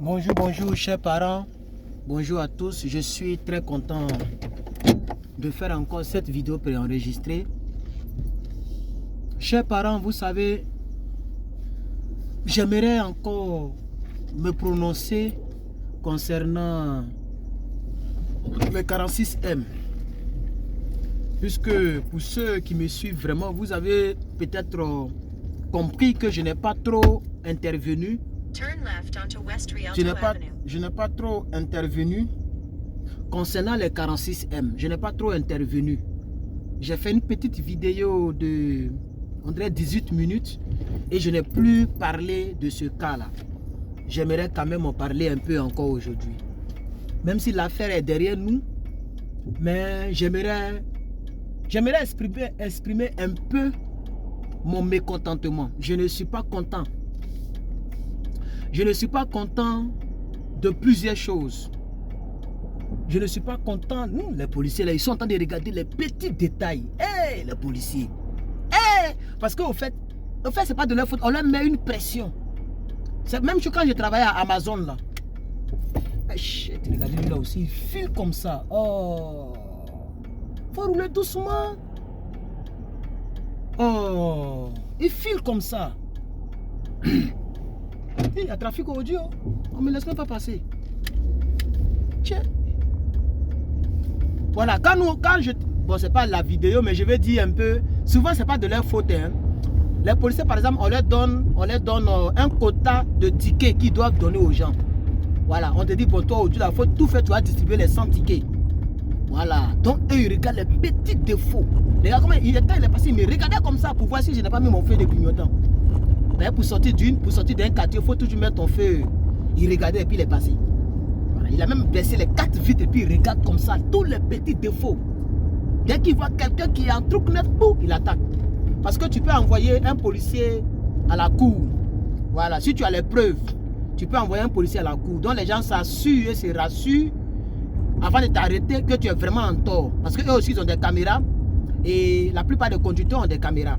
Bonjour, bonjour chers parents, bonjour à tous, je suis très content de faire encore cette vidéo préenregistrée. Chers parents, vous savez, j'aimerais encore me prononcer concernant le 46M. Puisque pour ceux qui me suivent vraiment, vous avez peut-être compris que je n'ai pas trop intervenu. Je n'ai pas trop intervenu concernant les 46M. Je n'ai pas trop intervenu. J'ai fait une petite vidéo de 18 minutes et je n'ai plus parlé de ce cas-là. J'aimerais quand même en parler un peu encore aujourd'hui. Même si l'affaire est derrière nous, mais j'aimerais exprimer un peu mon mécontentement. Je ne suis pas content. Je ne suis pas content de plusieurs choses. Je ne suis pas content. Les policiers, là, ils sont en train de regarder les petits détails. Hey, les policiers. Hey, parce qu'au fait, c'est pas de leur faute. On leur met une pression. C'est même quand je travaillais à Amazon, là. Regardez lui là aussi, il file comme ça. Oh, faut rouler doucement. Oh, il file comme ça. Il y a trafic audio. On ne me laisse même pas passer. Tiens. Voilà, bon, c'est pas la vidéo, mais je vais dire un peu. Souvent, c'est pas de leur faute. Hein. Les policiers, par exemple, on leur donne un quota de tickets qu'ils doivent donner aux gens. Voilà, on te dit, bon, toi, aujourd'hui, la faute, tout fait, tu vas distribuer les 100 tickets. Voilà, donc eux, ils regardent les petits défauts. Regarde comment il est passé, il me regardait comme ça pour voir si je n'ai pas mis mon feu de clignotant. Pour sortir d'un quartier, il faut toujours mettre ton feu. Il regardait et puis il est passé. Voilà. Il a même baissé les 4 vitres et puis il regarde comme ça tous les petits défauts. Dès qu'il voit quelqu'un qui a un truc net, il attaque. Parce que tu peux envoyer un policier à la cour. Voilà, si tu as les preuves, tu peux envoyer un policier à la cour. Donc les gens s'assurent et se rassurent avant de t'arrêter que tu es vraiment en tort. Parce qu'eux aussi, ils ont des caméras. Et la plupart des conducteurs ont des caméras.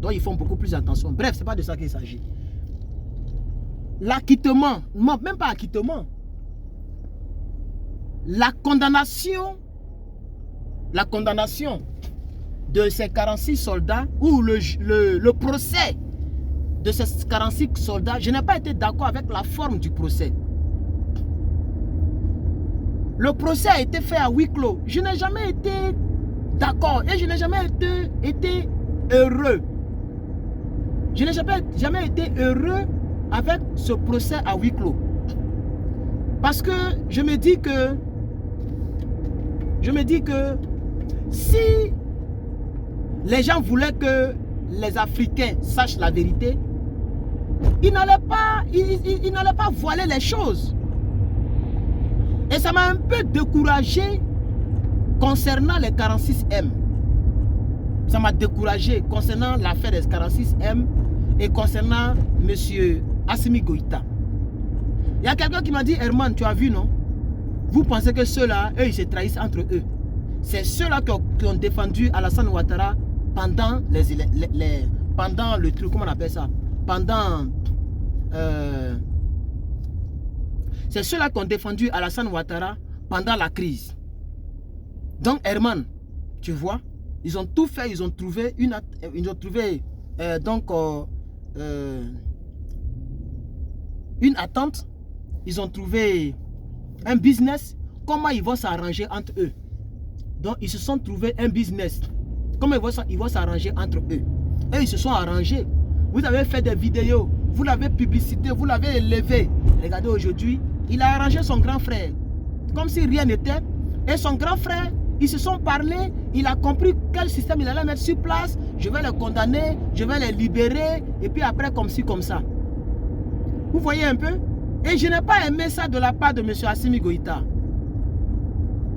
Donc ils font beaucoup plus attention. Bref, c'est pas de ça qu'il s'agit. L'acquittement, même pas acquittement. La condamnation de ces 46 soldats ou le procès de ces 46 soldats, je n'ai pas été d'accord avec la forme du procès. Le procès a été fait à huis clos. Je n'ai jamais été d'accord et je n'ai jamais été heureux. Je n'ai jamais été heureux avec ce procès à huis clos. Parce que je me dis que si les gens voulaient que les Africains sachent la vérité, ils n'allaient pas voiler les choses. Et ça m'a un peu découragé concernant les 46M. Ça m'a découragé concernant l'affaire des 46M et concernant M. Assimi Goïta. Il y a quelqu'un qui m'a dit, Herman, tu as vu, non? Vous pensez que ceux-là, eux, ils se trahissent entre eux. C'est ceux-là qui ont défendu Alassane Ouattara pendant pendant le truc, comment on appelle ça? C'est ceux-là qui ont défendu Alassane Ouattara pendant la crise. Donc, Herman, tu vois, ils ont tout fait, ils ont trouvé une attente, ils ont trouvé un business, comment ils vont s'arranger entre eux. Donc, ils se sont trouvés un business, comment ils vont s'arranger entre eux. Et ils se sont arrangés. Vous avez fait des vidéos, vous l'avez publicité, vous l'avez élevé. Regardez aujourd'hui, il a arrangé son grand frère, comme si rien n'était. Et son grand frère, ils se sont parlé, il a compris quel système il allait mettre sur place. Je vais les condamner, je vais les libérer, et puis après comme ci, comme ça. Vous voyez un peu? Et je n'ai pas aimé ça de la part de M. Assimi Goïta.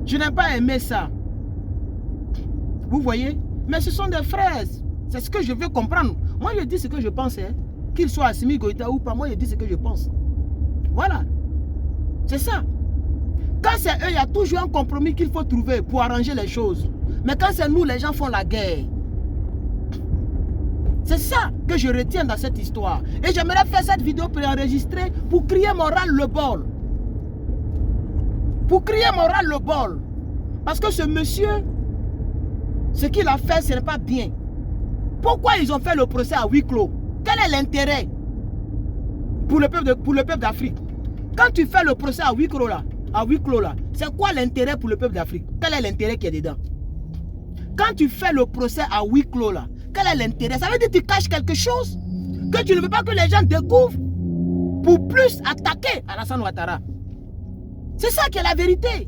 Je n'ai pas aimé ça. Vous voyez? Mais ce sont des frères. C'est ce que je veux comprendre. Moi, je dis ce que je pense. Hein. Qu'il soit Assimi Goïta ou pas, moi, je dis ce que je pense. Voilà. C'est ça. Quand c'est eux, il y a toujours un compromis qu'il faut trouver pour arranger les choses. Mais quand c'est nous, les gens font la guerre. C'est ça que je retiens dans cette histoire. Et j'aimerais faire cette vidéo préenregistrée pour crier mon ras-le-bol. Pour crier mon ras-le-bol. Parce que ce monsieur, ce qu'il a fait, ce n'est pas bien. Pourquoi ils ont fait le procès à huis clos? Quel est l'intérêt pour le peuple d'Afrique? Quand tu fais le procès à huis clos là, c'est quoi l'intérêt pour le peuple d'Afrique? Quel est l'intérêt qui est dedans? Quand tu fais le procès à huis clos là, quel est l'intérêt? Ça veut dire que tu caches quelque chose que tu ne veux pas que les gens découvrent pour plus attaquer Alassane Ouattara. C'est ça qui est la vérité.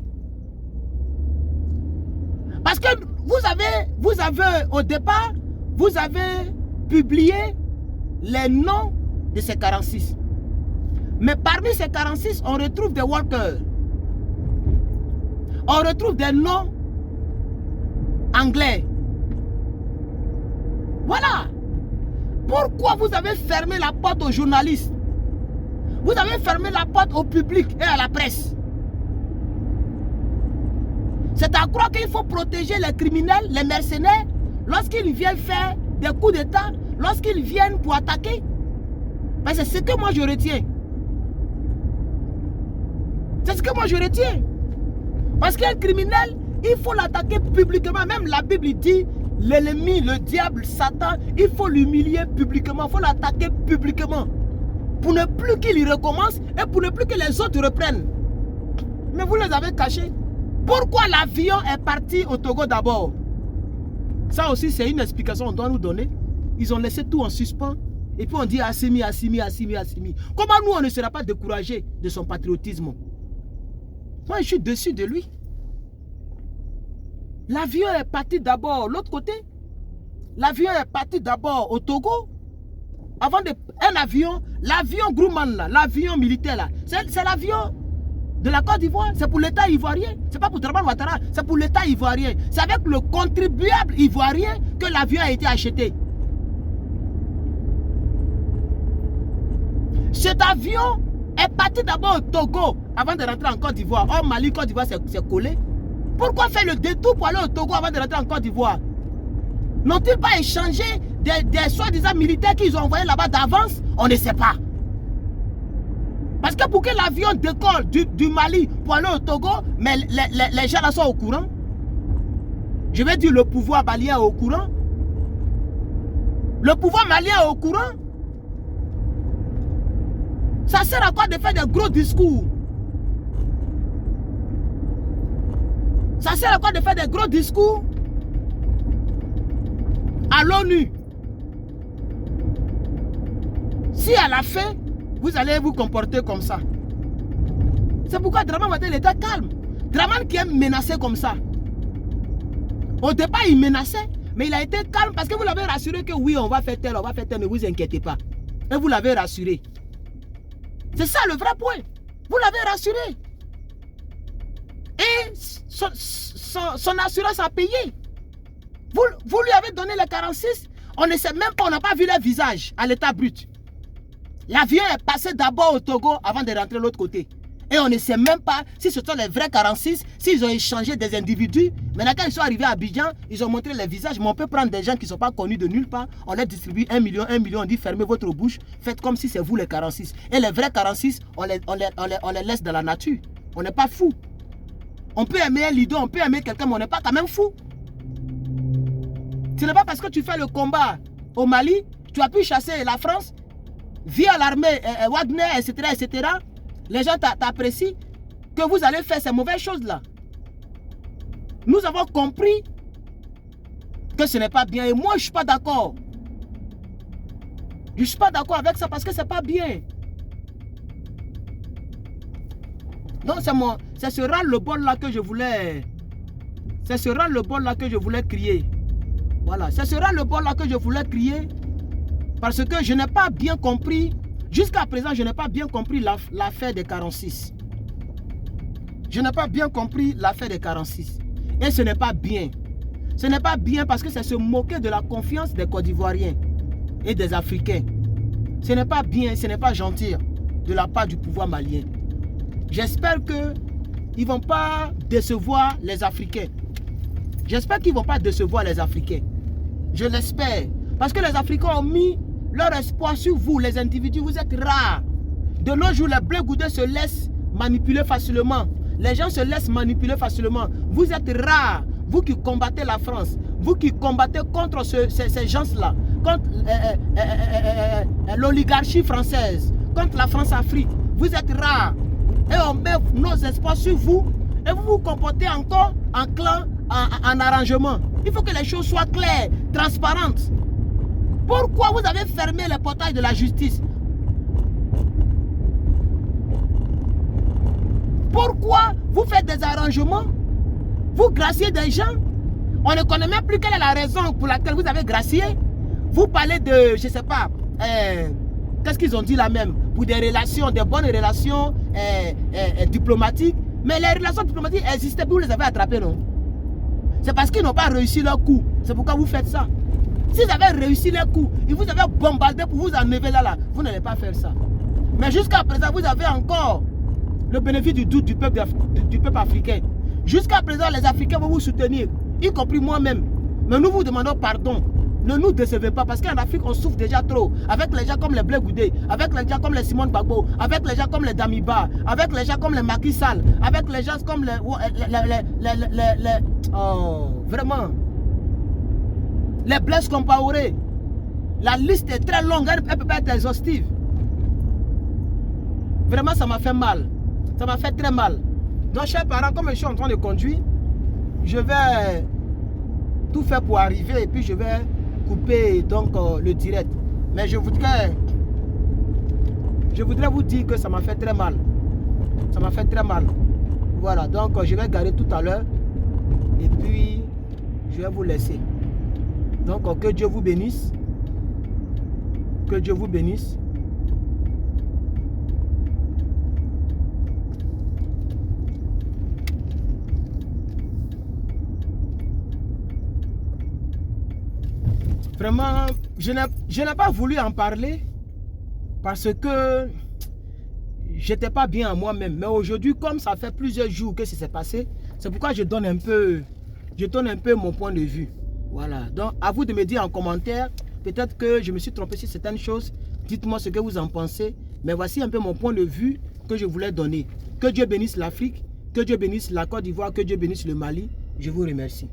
Parce que vous avez au départ, vous avez publié les noms de ces 46. Mais parmi ces 46, on retrouve des walkers. On retrouve des noms anglais. Voilà. Pourquoi vous avez fermé la porte aux journalistes? Vous avez fermé la porte au public et à la presse. C'est à croire qu'il faut protéger les criminels, les mercenaires, lorsqu'ils viennent faire des coups d'État, lorsqu'ils viennent pour attaquer. Mais c'est ce que moi je retiens. C'est ce que moi je retiens. Parce qu'un criminel, il faut l'attaquer publiquement. Même la Bible dit, l'ennemi, le diable, Satan, il faut l'humilier publiquement. Il faut l'attaquer publiquement. Pour ne plus qu'il recommence et pour ne plus que les autres reprennent. Mais vous les avez cachés. Pourquoi l'avion est parti au Togo d'abord? Ça aussi, c'est une explication qu'on doit nous donner. Ils ont laissé tout en suspens. Et puis on dit Assimi, Assimi, Assimi, Assimi. Comment nous, on ne sera pas découragés de son patriotisme? Moi, je suis dessus de lui. L'avion est parti d'abord l'autre côté. L'avion est parti d'abord au Togo. Avant de... Un avion, l'avion Grumman, l'avion militaire, là, c'est l'avion de la Côte d'Ivoire. C'est pour l'État ivoirien. C'est pas pour Dramane Ouattara. C'est pour l'État ivoirien. C'est avec le contribuable ivoirien que l'avion a été acheté. Cet avion est parti d'abord au Togo avant de rentrer en Côte d'Ivoire. Or, Mali, Côte d'Ivoire, c'est collé. Pourquoi faire le détour pour aller au Togo avant de rentrer en Côte d'Ivoire? N'ont-ils pas échangé des soi-disant militaires qu'ils ont envoyés là-bas d'avance? On ne sait pas. Parce que pour que l'avion décolle du Mali pour aller au Togo, mais les gens là sont au courant. Je vais dire le pouvoir malien est au courant. Le pouvoir malien est au courant. Ça sert à quoi de faire des gros discours? Ça sert à quoi de faire des gros discours à l'ONU? Si à la fin, vous allez vous comporter comme ça. C'est pourquoi Dramane Ouattara était calme. Dramane qui est menacé comme ça. Au départ, il menaçait, mais il a été calme parce que vous l'avez rassuré que oui, on va faire tel, ne vous inquiétez pas. Et vous l'avez rassuré. C'est ça le vrai point. Vous l'avez rassuré. Et son assurance a payé. Vous lui avez donné les 46. On ne sait même pas, on n'a pas vu leur visage à l'état brut. L'avion est passé d'abord au Togo avant de rentrer de l'autre côté. Et on ne sait même pas si ce sont les vrais 46, s'ils ont échangé des individus. Maintenant, quand ils sont arrivés à Abidjan, ils ont montré les visages. Mais on peut prendre des gens qui ne sont pas connus de nulle part. On leur distribue 1 million, on dit fermez votre bouche. Faites comme si c'est vous les 46. Et les vrais 46, on les laisse dans la nature. On n'est pas fou. On peut aimer un leader, on peut aimer quelqu'un, mais on n'est pas quand même fou. Ce n'est pas parce que tu fais le combat au Mali, tu as pu chasser la France, via l'armée, Wagner, etc. Les gens t'apprécient, que vous allez faire ces mauvaises choses-là. Nous avons compris que ce n'est pas bien. Et moi, je ne suis pas d'accord. Je ne suis pas d'accord avec ça parce que ce n'est pas bien. Donc, c'est ce ras-le-bol là que je voulais... C'est ce ras-le-bol là que je voulais crier. Voilà, c'est ce ras-le-bol là que je voulais crier. Parce que je n'ai pas bien compris... Jusqu'à présent, je n'ai pas bien compris l'affaire des 46. Je n'ai pas bien compris l'affaire des 46. Et ce n'est pas bien. Ce n'est pas bien parce que c'est se moquer de la confiance des Côte d'Ivoiriens et des Africains. Ce n'est pas bien, ce n'est pas gentil de la part du pouvoir malien. J'espère qu'ils ne vont pas décevoir les Africains. J'espère qu'ils ne vont pas décevoir les Africains. Je l'espère. Parce que les Africains ont mis leur espoir sur vous, les individus. Vous êtes rares. De nos jours, les Blé Goudé se laissent manipuler facilement. Les gens se laissent manipuler facilement. Vous êtes rares. Vous qui combattez la France. Vous qui combattez contre ces gens-là. Contre l'oligarchie française. Contre la France-Afrique. Vous êtes rares. Et on met nos espoirs sur vous. Et vous vous comportez encore en clan, en arrangement. Il faut que les choses soient claires, transparentes. Pourquoi vous avez fermé les portails de la justice? Pourquoi vous faites des arrangements? Vous graciez des gens? On ne connaît même plus quelle est la raison pour laquelle vous avez gracié. Vous parlez de, je ne sais pas, qu'est-ce qu'ils ont dit là même? Pour des relations, des bonnes relations diplomatiques. Mais les relations diplomatiques existaient, puis vous les avez attrapées, non? C'est parce qu'ils n'ont pas réussi leur coup. C'est pourquoi vous faites ça. S'ils avaient réussi leur coup, ils vous avaient bombardé pour vous enlever là, vous n'allez pas faire ça. Mais jusqu'à présent, vous avez encore le bénéfice du doute du peuple africain. Jusqu'à présent, les Africains vont vous soutenir, y compris moi-même. Mais nous vous demandons pardon. Ne nous décevez pas, parce qu'en Afrique, on souffre déjà trop. Avec les gens comme les Blé Goudé, avec les gens comme les Simone Gbagbo, avec les gens comme les Damiba, avec les gens comme les Macky Sall, avec les gens comme vraiment, les Blaise Compaoré. La liste est très longue, elle ne peut pas être exhaustive. Vraiment, ça m'a fait mal. Ça m'a fait très mal. Donc, chers parents, comme je suis en train de conduire, je vais tout faire pour arriver et puis je vais couper donc le direct. Mais je voudrais vous dire que ça m'a fait très mal. Ça m'a fait très mal. Voilà, donc je vais garder tout à l'heure et puis je vais vous laisser. Donc que Dieu vous bénisse. Que Dieu vous bénisse. Vraiment, je n'ai pas voulu en parler parce que j'étais pas bien à moi-même. Mais aujourd'hui, comme ça fait plusieurs jours que ça s'est passé, c'est pourquoi je donne un peu mon point de vue. Voilà. Donc, à vous de me dire en commentaire, peut-être que je me suis trompé sur certaines choses. Dites-moi ce que vous en pensez. Mais voici un peu mon point de vue que je voulais donner. Que Dieu bénisse l'Afrique, que Dieu bénisse la Côte d'Ivoire, que Dieu bénisse le Mali. Je vous remercie.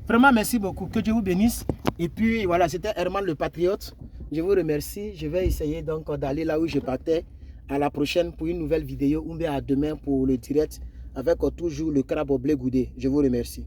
Vraiment, merci beaucoup. Que Dieu vous bénisse. Et puis, voilà, c'était Herman le Patriote. Je vous remercie. Je vais essayer donc d'aller là où je partais. À la prochaine pour une nouvelle vidéo. Ou bien à demain pour le direct avec toujours le crabe au Blé Goudé. Je vous remercie.